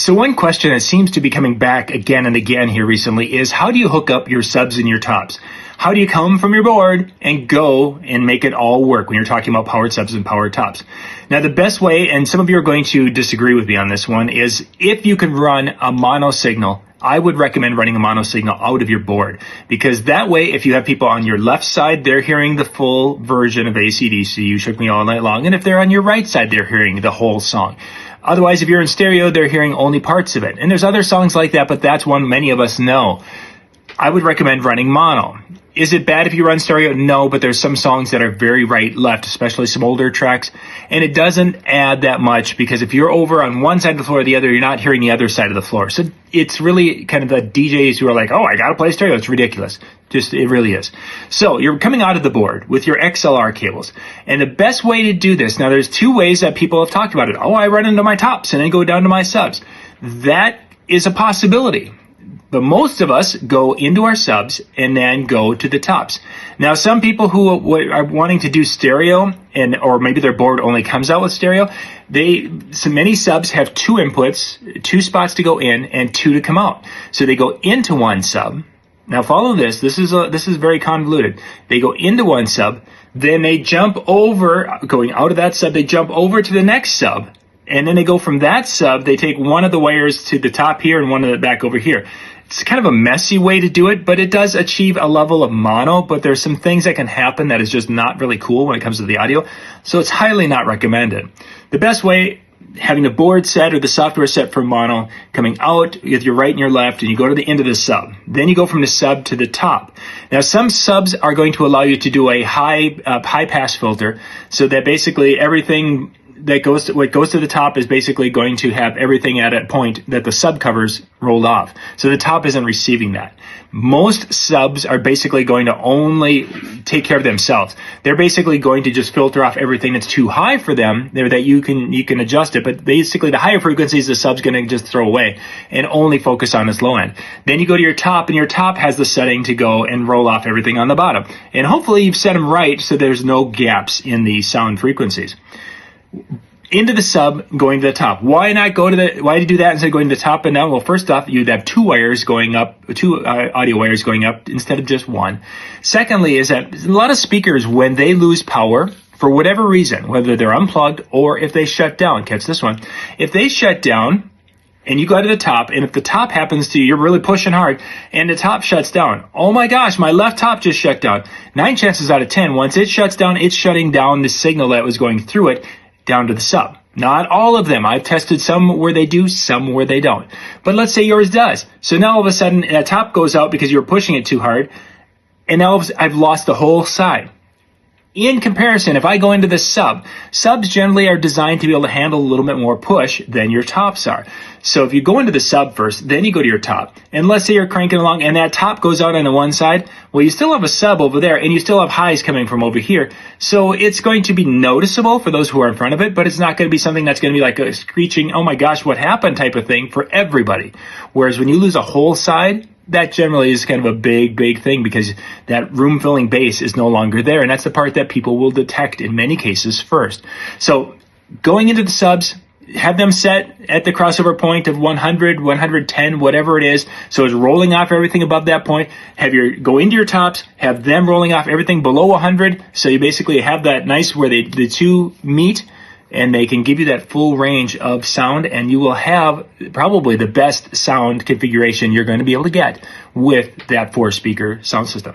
So one question that seems to be coming back again and again here recently is, how do you hook up your subs and your tops? How do you come from your board and go and make it all work when you're talking about powered subs and powered tops? Now, the best way, and some of you are going to disagree with me on this one, is if you can run a mono signal, I would recommend running a mono signal out of your board, because that way, if you have people on your left side, they're hearing the full version of AC/DC, You Shook Me All Night Long, and if they're on your right side, they're hearing the whole song. Otherwise, if you're in stereo, they're hearing only parts of it. And there's other songs like that, but that's one many of us know. I would recommend running mono. Is it bad if you run stereo? No, but there's some songs that are very right-left, especially some older tracks, and it doesn't add that much, because if you're over on one side of the floor or the other, you're not hearing the other side of the floor. So it's really kind of the DJs who are like, oh, I gotta play stereo. It's ridiculous. It really is. So you're coming out of the board with your XLR cables, and the best way to do this, now there's two ways that people have talked about it. Oh, I run into my tops and then go down to my subs. That is a possibility. But most of us go into our subs and then go to the tops. Now, some people who are wanting to do stereo, or maybe their board only comes out with stereo, many subs have two inputs, two spots to go in and two to come out. So they go into one sub. Now follow this. This is very convoluted. They go into one sub, then they jump over, going out of that sub, they jump over to the next sub. And then they go from that sub, they take one of the wires to the top here and one of the back over here. It's kind of a messy way to do it, but it does achieve a level of mono, but there's some things that can happen that is just not really cool when it comes to the audio. So it's highly not recommended. The best way, having the board set or the software set for mono, coming out with your right and your left, and you go to the end of the sub. Then you go from the sub to the top. Now, some subs are going to allow you to do a high pass filter, so that basically everything that goes to the top is basically going to have everything at a point that the sub covers rolled off. So the top isn't receiving that. Most subs are basically going to only take care of themselves. They're basically going to just filter off everything that's too high for them, that you can adjust it. But basically the higher frequencies the sub's going to just throw away and only focus on its low end. Then you go to your top, and your top has the setting to go and roll off everything on the bottom. And hopefully you've set them right so there's no gaps in the sound frequencies. Into the sub, going to the top. Why do you do that instead of going to the top and down? Well, first off, you'd have two audio wires going up instead of just one. Secondly, is that a lot of speakers, when they lose power, for whatever reason, whether they're unplugged or if they shut down, catch this one, if they shut down and you go to the top, and if the top happens to you, you're really pushing hard, and the top shuts down. Oh my gosh, my left top just shut down. 9 chances out of 10, once it shuts down, it's shutting down the signal that was going through it down to the sub. Not all of them. I've tested some where they do, some where they don't. But let's say yours does. So now all of a sudden that top goes out because you were pushing it too hard, and now I've lost the whole side. In comparison, if I go into the subs generally are designed to be able to handle a little bit more push than your tops are. So if you go into the sub first, then you go to your top. And let's say you're cranking along and that top goes out on the one side. Well, you still have a sub over there and you still have highs coming from over here. So it's going to be noticeable for those who are in front of it, but it's not going to be something that's going to be like a screeching, oh my gosh, what happened type of thing for everybody. Whereas when you lose a whole side, that generally is kind of a big thing, because that room filling bass is no longer there. And that's the part that people will detect in many cases first. So going into the subs, have them set at the crossover point of 100, 110, whatever it is. So it's rolling off everything above that point. Go into your tops, have them rolling off everything below 100. So you basically have that nice where the two meet, and they can give you that full range of sound, and you will have probably the best sound configuration you're going to be able to get with that 4-speaker sound system.